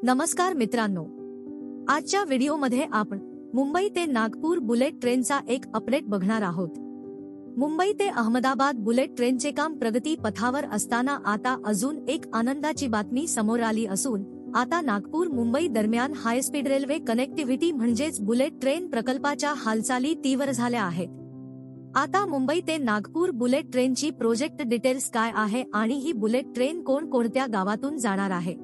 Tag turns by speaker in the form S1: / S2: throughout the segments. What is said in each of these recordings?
S1: नमस्कार मित्रांनो, आजच्या व्हिडिओमध्ये आपण मुंबई ते नागपूर बुलेट ट्रेनचा एक अपडेट बघणार आहोत। मुंबई ते अहमदाबाद बुलेट ट्रेनचे काम प्रगती पथावर असताना आता अजून एक आनंदाची बातमी समोर आली असून आता नागपूर मुंबई दरम्यान हायस्पीड रेल्वे कनेक्टिव्हिटी म्हणजेच बुलेट ट्रेन प्रकल्पाच्या हालचाली तीव्र झाल्या आहेत। आता मुंबई ते नागपूर बुलेट ट्रेनची प्रोजेक्ट डिटेल्स काय आहे आणि ही बुलेट ट्रेन कोणकोणत्या गावातून जाणार आहे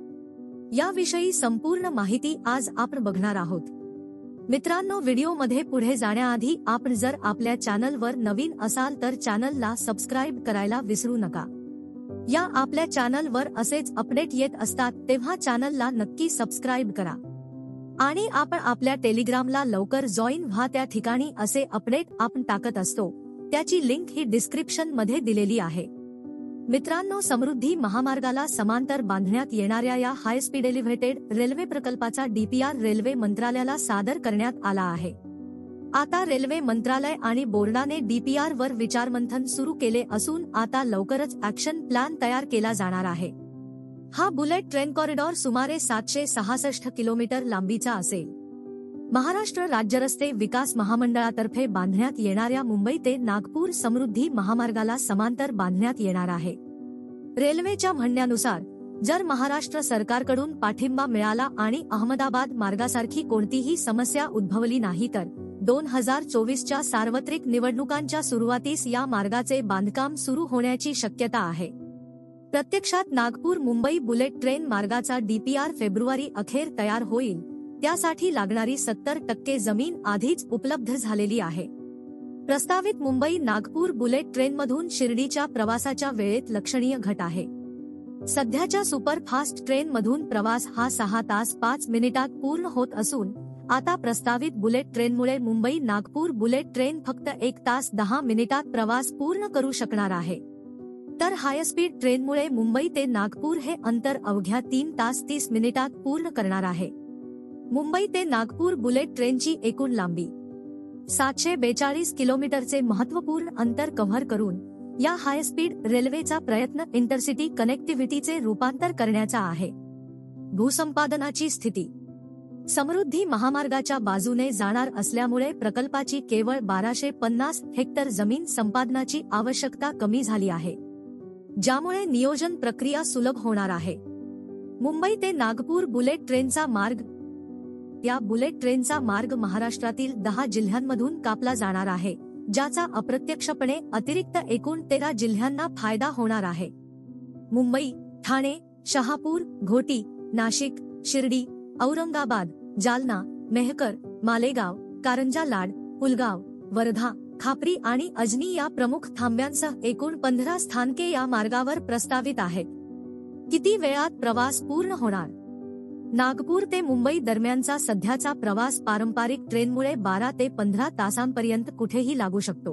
S1: याविषयी संपूर्ण माहिती आज आपण बघणार आहोत। मित्रांनो, व्हिडिओमध्ये पुढे जाण्याआधी आपण जर आपल्या चॅनलवर नवीन असाल तर चॅनलला सबस्क्राइब करायला विसरू नका। या आपल्या चॅनलवर असेच अपडेट येत असतात तेव्हा चॅनलला नक्की सबस्क्राइब करा आणि आपण आपल्या टेलिग्रामला लवकर जॉईन व्हा। त्या ठिकाणी असे अपडेट आपण टाकत असतो, त्याची लिंक ही डिस्क्रिप्शन मध्ये दिलेली आहे। मित्रांनो, समृद्धी महामार्गाला समांतर बांधण्यात येणाऱ्या या हायस्पीड एलिव्हेटेड रेल्वे प्रकल्पाचा डीपीआर रेल्वे मंत्रालयाला सादर करण्यात आला आहे। आता रेल्वे मंत्रालय आणि बोर्डाने डीपीआर वर विचारमंथन सुरू केले असून आता लवकरच ऍक्शन प्लॅन तयार केला जाणार आहे। हा बुलेट ट्रेन कॉरिडॉर सुमारे 766 किलोमीटर लांबीचा असेल। महाराष्ट्र राज्य रस्ते विकास महामंडळातर्फे बांधण्यात येणाऱ्या मुंबई ते नागपूर समृद्धी महामार्गाला समांतर बांधण्यात येणार आहे। रेल्वेच्या म्हणण्यानुसार जर महाराष्ट्र सरकारकडून पाठिंबा मिळाला आणि अहमदाबाद मार्गासारखी कोणतीही समस्या उद्भवली नाही तर 2024च्या सार्वत्रिक निवडणुकांच्या सुरुवातीस या मार्गाचे बांधकाम सुरू होण्याची शक्यता आहे। प्रत्यक्षात नागपूर मुंबई बुलेट ट्रेन मार्गाचा डीपीआर फेब्रुवारी अखेर तयार होईल, त्यासाठी लागणारी 70% जमीन आधीच उपलब्ध झालेली आहे। प्रस्तावित मुंबई नागपूर बुलेट ट्रेनमधून शिर्डीच्या प्रवासाच्या वेळेत लक्षणीय घट आहे। सध्याच्या सुपरफास्ट ट्रेनमधून प्रवास हा 6 तास 5 मिनिटात पूर्ण होत असून आता प्रस्तावित बुलेट ट्रेनमुळे मुंबई नागपूर बुलेट ट्रेन फक्त 1 तास 10 मिनिटात प्रवास पूर्ण करू शकणार आहे, तर हायस्पीड ट्रेनमुळे मुंबई ते नागपूर हे अंतर अवघ्या 3 तास 30 मिनिटात पूर्ण करणार आहे। मुंबई ते नागपूर बुलेट ट्रेनची एकूण लांबी 742 किलोमीटरचे महत्त्वपूर्ण अंतर कव्हर करून या हायस्पीड रेल्वेचा प्रयत्न इंटरसिटी कनेक्टिव्हिटीचे रूपांतर करण्याचा आहे। भूसंपादनाची स्थिती समृद्धी महामार्गाच्या बाजूने जाणार असल्यामुळे प्रकल्पाची केवळ 1250 हेक्टर जमीन संपादनाची आवश्यकता कमी झाली आहे, ज्यामुळे नियोजन प्रक्रिया सुलभ होणार आहे। मुंबई ते नागपूर बुलेट ट्रेनचा मार्ग या बुलेट ट्रेनचा मार्ग महाराष्ट्रातील 10 जिल्ह्यांमधून कापला जाणार आहे, ज्याचा अप्रत्यक्षपणे अतिरिक्त एकूण 13 जिल्ह्यांना फायदा होणार आहे। मुंबई, ठाणे, शहापूर, घोटी, नाशिक, शिर्डी, औरंगाबाद, जालना, मेहकर, मालेगाव, कारंजा लाड, पुलगाव, वर्धा, खापरी आणि अजनी या प्रमुख थांब्यांसह एकूण 15 स्थानके या मार्गावर प्रस्तावित आहेत। किती वेळात प्रवास पूर्ण होणार? नागपूर ते मुंबई दरम्यानचा सध्याचा प्रवास पारंपरिक ट्रेनमुळे 12 ते 15 तासांपर्यंत कुठेही लागू शकतो,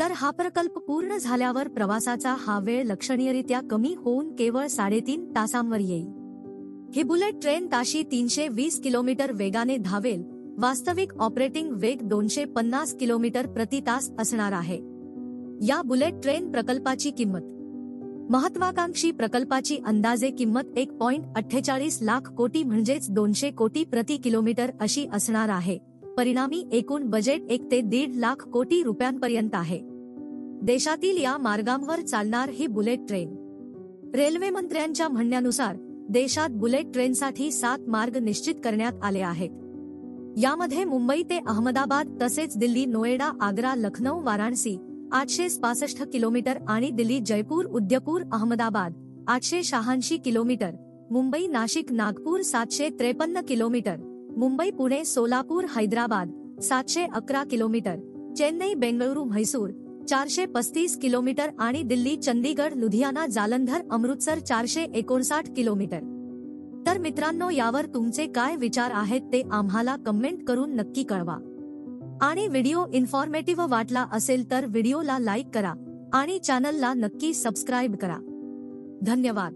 S1: तर हा प्रकल्प पूर्ण झाल्यावर प्रवासाचा हा वेळ लक्षणीयरित्या कमी होऊन केवळ 3.5 तासांवर येईल। ही बुलेट ट्रेन ताशी 320 किलोमीटर वेगाने धावेल। वास्तविक ऑपरेटिंग वेग 250 किलोमीटर प्रति तास असणार आहे। या बुलेट ट्रेन प्रकल्पाची किंमत महत्वाकांक्षी प्रकल्पाची अंदाजे किंमत 1.48 लाख कोटी म्हणजेच 200 कोटी प्रति किलोमीटर अशी असणार आहे। परिणामी एकूण बजेट 1 ते 1.5 लाख कोटी रुपयांपर्यंत आहे। देशातील या मार्गांवर चालणार ही बुलेट ट्रेन रेल्वे मंत्र्यांच्या म्हणण्यानुसार देशात बुलेट ट्रेनसाठी 7 मार्ग निश्चित करण्यात आले आहेत। यामध्ये मुंबई ते अहमदाबाद तसेच दिल्ली नोएडा आग्रा लखनौ वाराणसी 865 किलोमीटर आणि Delhi Jaipur Udaipur Ahmedabad 886 kilometre, Mumbai Nashik Nagpur 753 kilometre, Mumbai Pune Solapur Hyderabad 711 kilometre, Chennai Bengaluru Mysore 435 kilometre आणि दिल्ली चंदीगड लुधियाना जालंधर अमृतसर 459 किलोमीटर। तर मित्रांनो, यावर तुमचे काय विचार आहेत ते आम्हाला कमेंट करून नक्की कळवा आणि व्हिडिओ इन्फॉर्मेटिव्ह वाटला असेल तर व्हिडिओला लाईक करा आणि चॅनलला नक्की सबस्क्राइब करा। धन्यवाद।